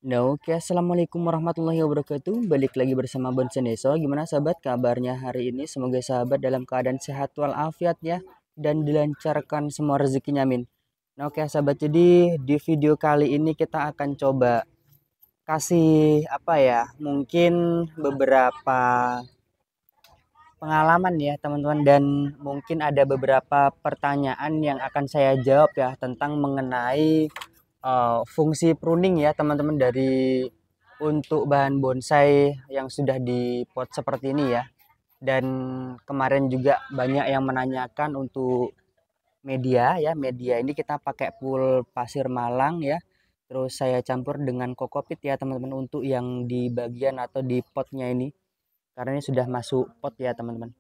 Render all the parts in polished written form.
Nah, oke, assalamualaikum warahmatullahi wabarakatuh. Balik lagi bersama Bon Seneso. Gimana sahabat kabarnya hari ini? Semoga sahabat dalam keadaan sehat walafiat ya, dan dilancarkan semua rezekinya, amin. Nah, oke sahabat, jadi di video kali ini kita akan coba kasih apa ya? Mungkin beberapa pengalaman ya teman-teman, dan mungkin ada beberapa pertanyaan yang akan saya jawab ya tentang mengenai fungsi pruning ya teman-teman, dari untuk bahan bonsai yang sudah di pot seperti ini ya. Dan kemarin juga banyak yang menanyakan untuk media ya. Media ini kita pakai full pasir Malang ya, terus saya campur dengan kokopit ya teman-teman, untuk yang di bagian atau di potnya ini, karena ini sudah masuk pot ya teman-teman.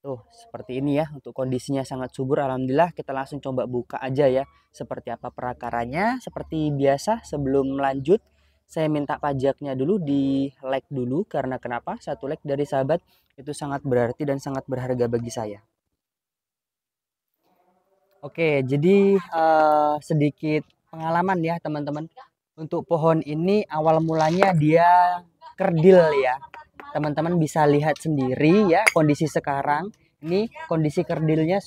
Tuh, seperti ini ya, untuk kondisinya sangat subur. Alhamdulillah, kita langsung coba buka aja ya. Seperti apa perakarannya. Seperti biasa, sebelum lanjut, saya minta pajaknya dulu di like dulu. Karena kenapa? Satu like dari sahabat itu sangat berarti dan sangat berharga bagi saya. Oke, jadi sedikit pengalaman ya teman-teman. Untuk pohon ini awal mulanya dia kerdil ya. Teman-teman bisa lihat sendiri ya kondisi sekarang. Ini kondisi kerdilnya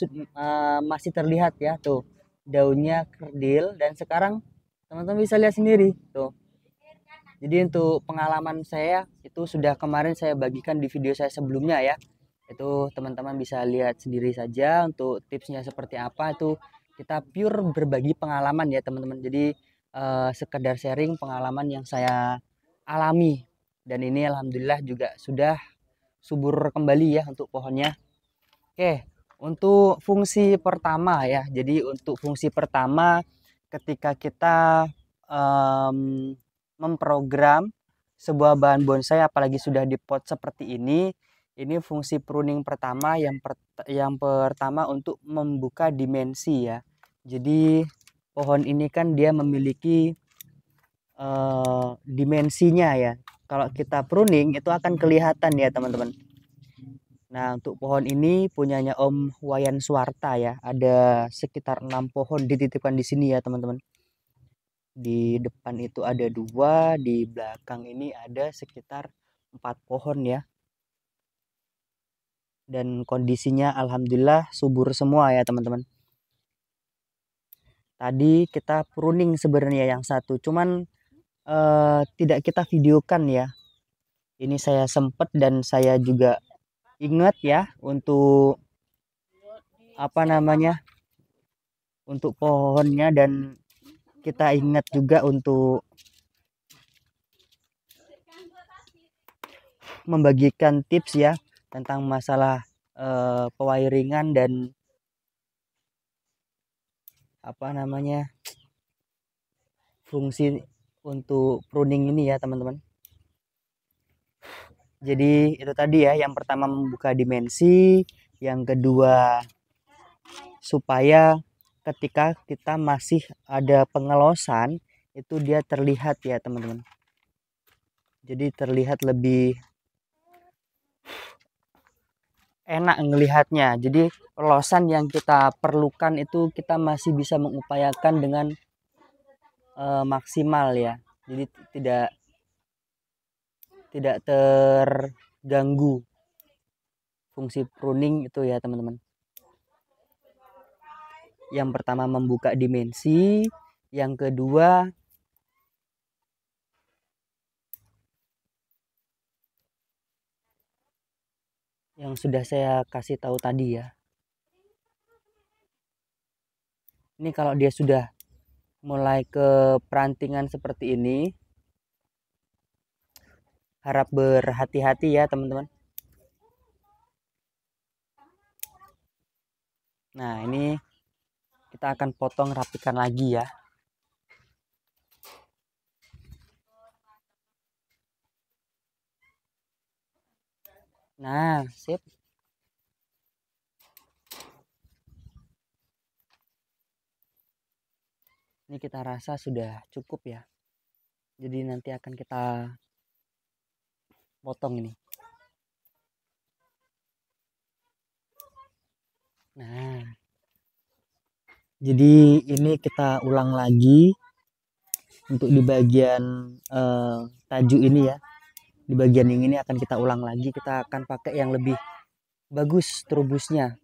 masih terlihat ya tuh. Daunnya kerdil dan sekarang teman-teman bisa lihat sendiri tuh. Jadi untuk pengalaman saya itu sudah kemarin saya bagikan di video saya sebelumnya ya. Itu teman-teman bisa lihat sendiri saja untuk tipsnya seperti apa. Itu kita pure berbagi pengalaman ya teman-teman. Jadi sekedar sharing pengalaman yang saya alami, dan ini alhamdulillah juga sudah subur kembali ya untuk pohonnya. Oke, untuk fungsi pertama ya. Jadi untuk fungsi pertama ketika kita em, memprogram sebuah bahan bonsai apalagi sudah di pot seperti ini fungsi pruning pertama yang pertama untuk membuka dimensi ya. Jadi pohon ini kan dia memiliki dimensinya ya. Kalau kita pruning itu akan kelihatan ya teman-teman. Nah, untuk pohon ini punyanya Om Wayan Suwarta ya. Ada sekitar 6 pohon dititipkan di sini ya teman-teman. Di depan itu ada 2, di belakang ini ada sekitar 4 pohon ya. Dan kondisinya alhamdulillah subur semua ya teman-teman. Tadi kita pruning sebenarnya yang satu, cuman tidak kita videokan ya. Ini saya sempet dan saya juga ingat ya untuk apa namanya, untuk pohonnya, dan kita ingat juga untuk membagikan tips ya tentang masalah pewiringan dan apa namanya, fungsi untuk pruning ini ya teman-teman. Jadi itu tadi ya, yang pertama membuka dimensi, yang kedua supaya ketika kita masih ada pengelosan itu dia terlihat ya teman-teman. Jadi terlihat lebih enak ngelihatnya. Jadi pelosan yang kita perlukan itu kita masih bisa mengupayakan dengan maksimal ya. Jadi tidak tidak terganggu fungsi pruning itu ya teman-teman. Yang pertama membuka dimensi, yang kedua yang sudah saya kasih tahu tadi ya. Ini kalau dia sudah mulai ke perantingan seperti ini, harap berhati-hati ya teman-teman. Nah, ini kita akan potong rapikan lagi ya. Nah, sip. Ini kita rasa sudah cukup ya. Jadi nanti akan kita potong ini. Nah, jadi ini kita ulang lagi. Untuk di bagian tajuk ini ya, di bagian yang ini akan kita ulang lagi, kita akan pakai yang lebih bagus trubusnya.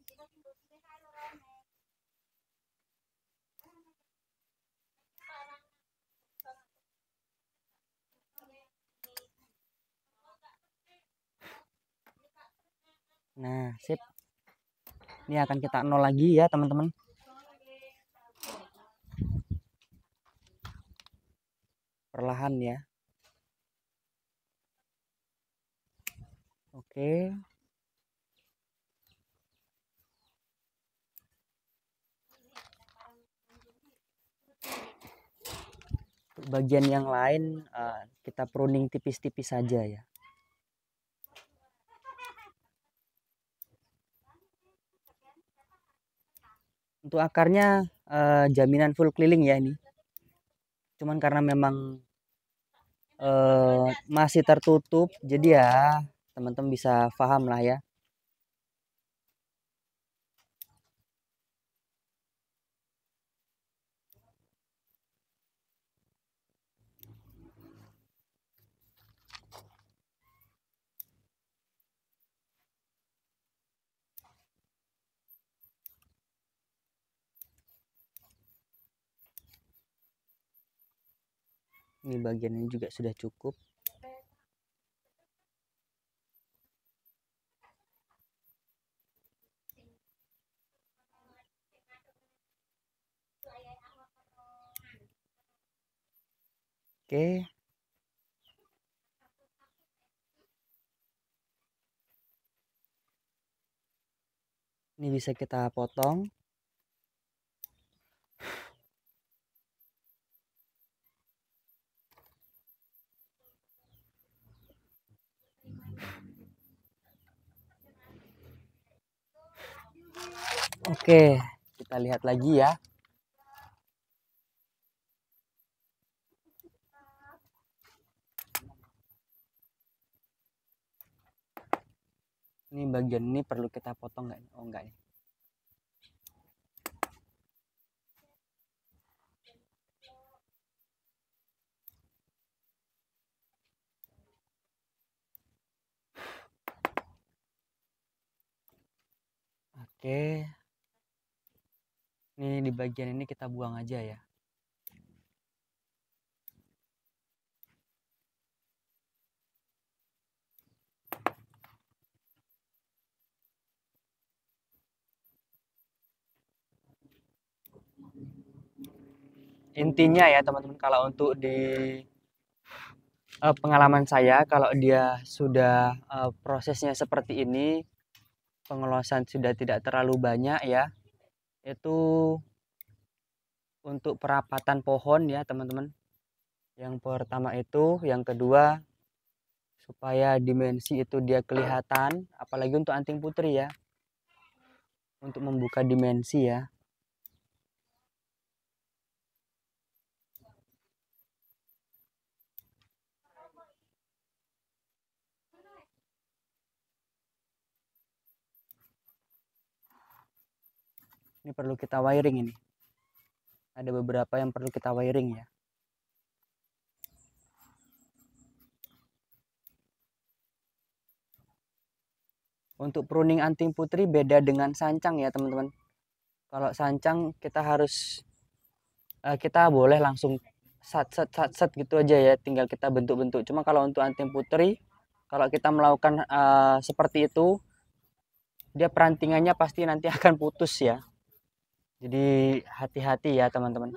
Nah, sip. Ini akan kita nol lagi ya, teman-teman. Perlahan ya. Oke. Untuk bagian yang lain kita pruning tipis-tipis saja ya. Untuk akarnya jaminan full keliling ya ini. Cuman karena memang masih tertutup, jadi ya teman-teman bisa paham lah ya. Ini bagian ini juga sudah cukup. Oke. Ini bisa kita potong. Oke, kita lihat lagi ya. Ini bagian ini perlu kita potong nggak? Oh enggak nih. Oke. Ini di bagian ini kita buang aja ya. Intinya ya teman-teman, kalau untuk di pengalaman saya, kalau dia sudah prosesnya seperti ini, pengelolaan sudah tidak terlalu banyak ya, itu untuk perapatan pohon ya teman-teman. Yang pertama itu, yang kedua supaya dimensi itu dia kelihatan, apalagi untuk anting putri ya, untuk membuka dimensi ya. Ini perlu kita wiring ini. Ada beberapa yang perlu kita wiring ya. Untuk pruning anting putri beda dengan sancang ya teman-teman. Kalau sancang kita harus kita boleh langsung sat gitu aja ya, tinggal kita bentuk-bentuk. Cuma kalau untuk anting putri, kalau kita melakukan seperti itu, dia perantingannya pasti nanti akan putus ya. Jadi hati-hati ya teman-teman.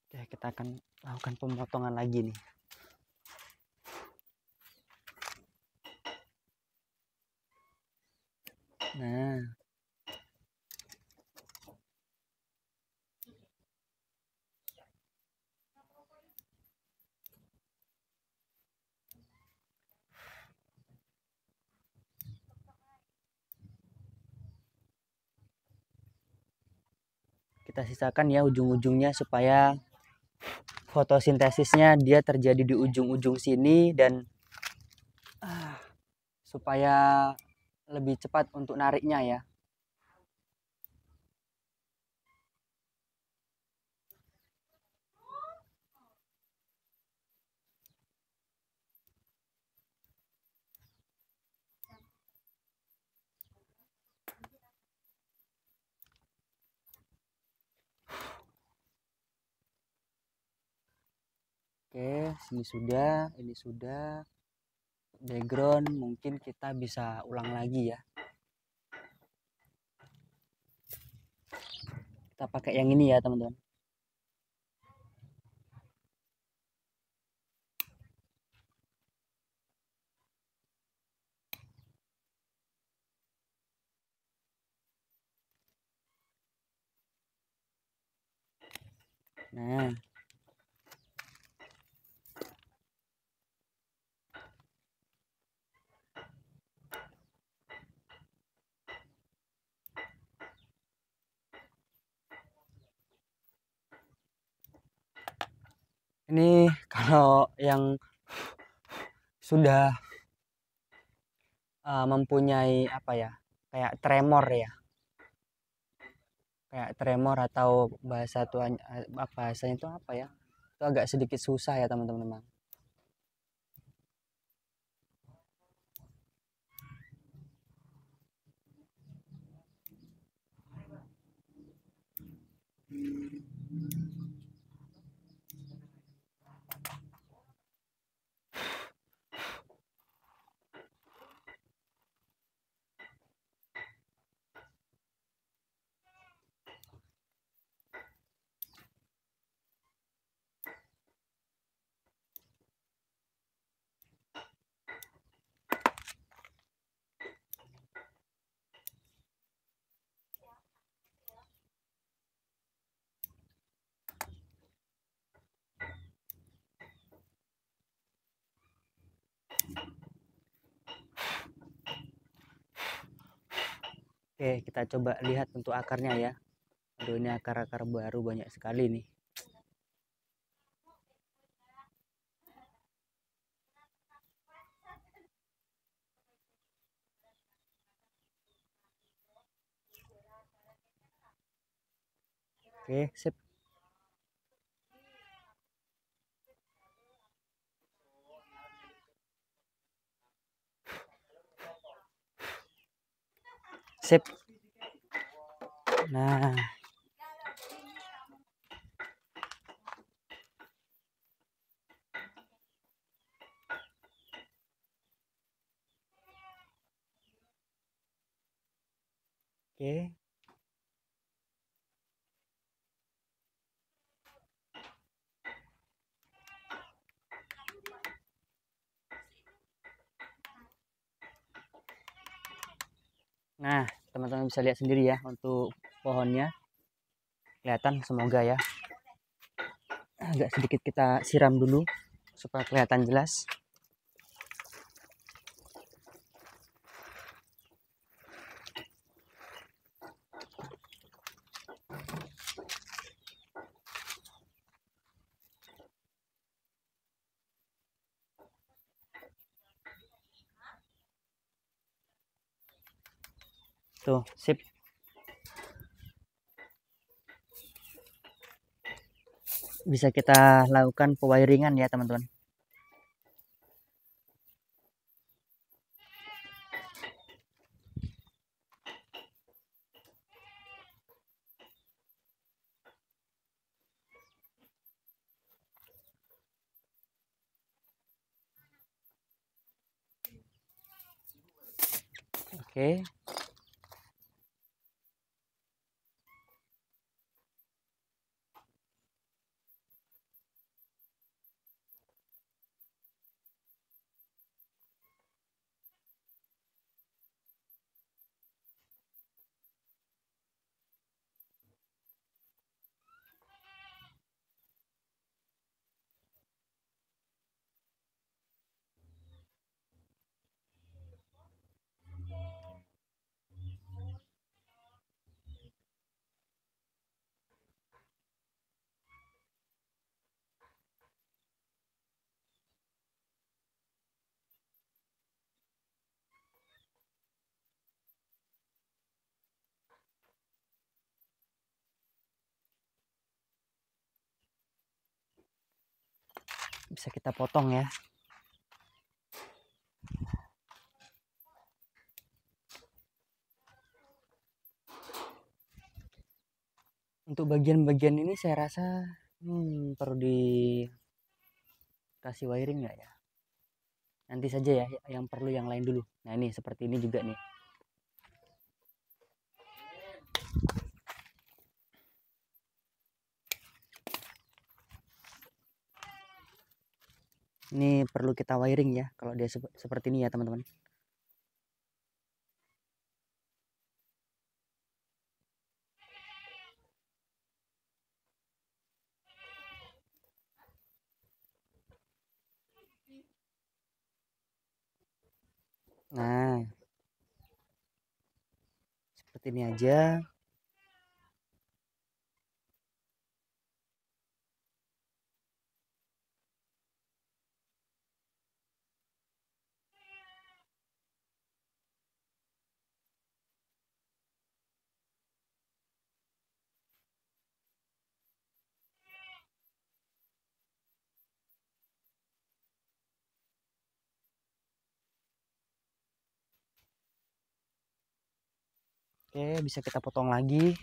Oke, kita akan lakukan pemotongan lagi nih. Nah, kita sisakan ya ujung-ujungnya supaya fotosintesisnya dia terjadi di ujung-ujung sini, dan supaya lebih cepat untuk nariknya ya. Oke, ini sudah. Background mungkin kita bisa ulang lagi ya. Kita pakai yang ini ya, teman-teman. Nah, ini kalau yang sudah mempunyai apa ya, kayak tremor ya, kayak tremor atau bahasa tuan bahasanya itu apa ya, itu agak sedikit susah ya teman-teman. Oke, kita coba lihat untuk akarnya ya. Aduh, ini akar-akar baru banyak sekali nih. Oke, sip. Sip. Nah, oke. Nah, teman-teman bisa lihat sendiri ya untuk pohonnya. Kelihatan semoga ya. Agak sedikit kita siram dulu supaya kelihatan jelas. Tuh, sip. Bisa kita lakukan pewiringan ya, teman-teman. Oke. Bisa kita potong ya. Untuk bagian-bagian ini saya rasa perlu dikasih wiring nggak ya? Nanti saja ya, yang perlu yang lain dulu. Nah ini seperti ini juga nih. Ini perlu kita wiring ya, kalau dia seperti ini ya teman-teman. Nah, seperti ini aja. Oke, bisa kita potong lagi.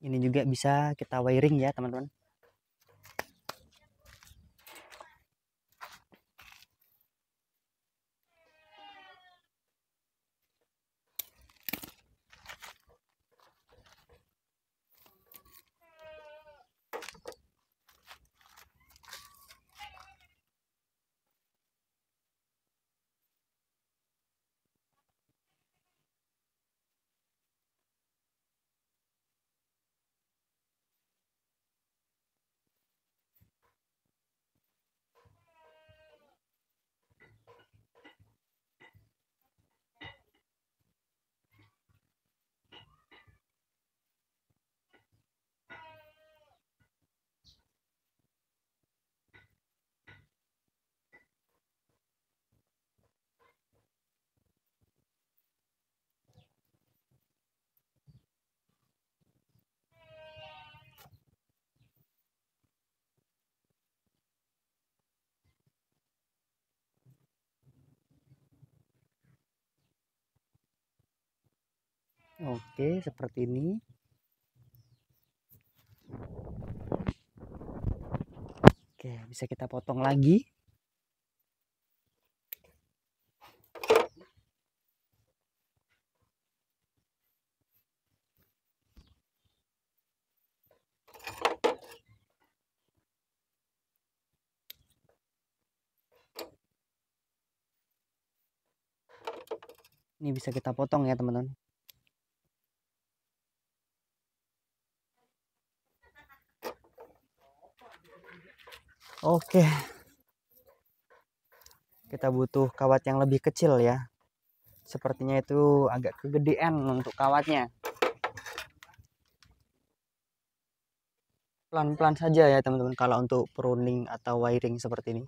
Ini juga bisa kita wiring ya teman-teman. Oke, seperti ini. Oke, bisa kita potong lagi. Ini bisa kita potong ya teman-teman. Oke. Kita butuh kawat yang lebih kecil ya. Sepertinya itu agak kegedean untuk kawatnya. Pelan-pelan saja ya teman-teman kalau untuk pruning atau wiring seperti ini.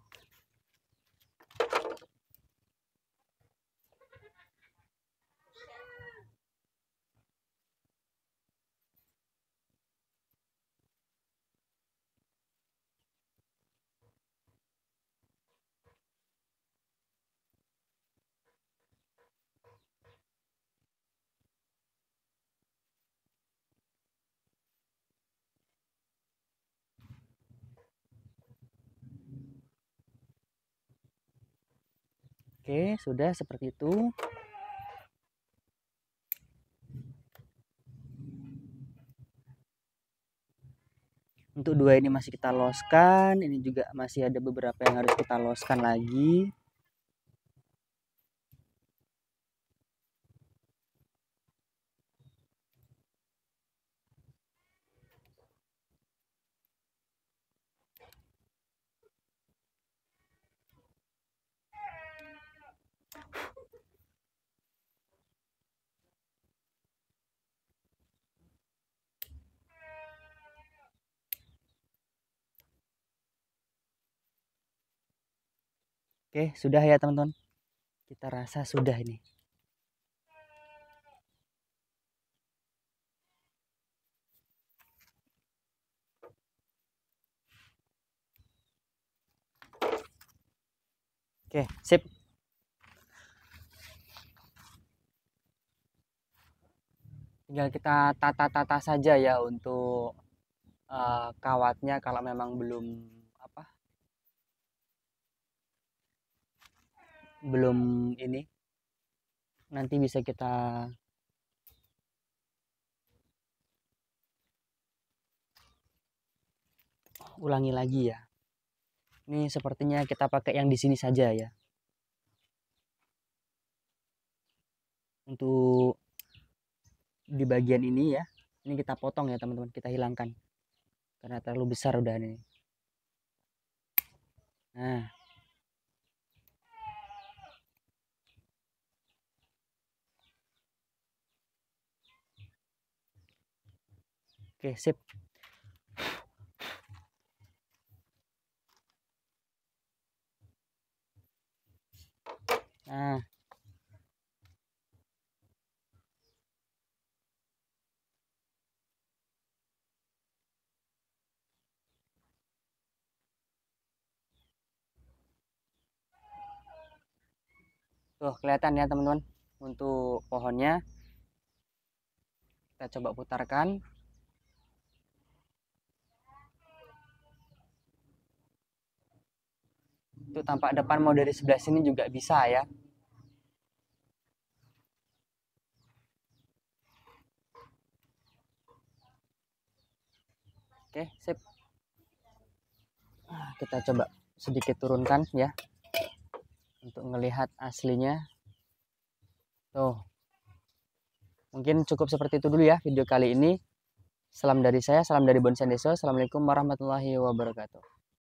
Oke, sudah seperti itu. Untuk dua ini masih kita loskan, ini juga masih ada beberapa yang harus kita loskan lagi. Oke, sudah ya teman-teman. Kita rasa sudah ini. Oke, sip. Tinggal kita tata-tata saja ya untuk kawatnya kalau memang belum apa? Belum ini. Nanti bisa kita ulangi lagi ya. Ini sepertinya kita pakai yang di sini saja ya. Untuk di bagian ini ya. Ini kita potong ya teman-teman, kita hilangkan. Karena terlalu besar udah ini. Nah, oke, sip. Nah, tuh kelihatan ya teman-teman untuk pohonnya. Kita coba putarkan. Itu tampak depan mau dari sebelah sini juga bisa ya. Oke, sip. Kita coba sedikit turunkan ya. Untuk melihat aslinya. Tuh. Mungkin cukup seperti itu dulu ya video kali ini. Salam dari saya, salam dari Bonsai Deso. Assalamualaikum warahmatullahi wabarakatuh.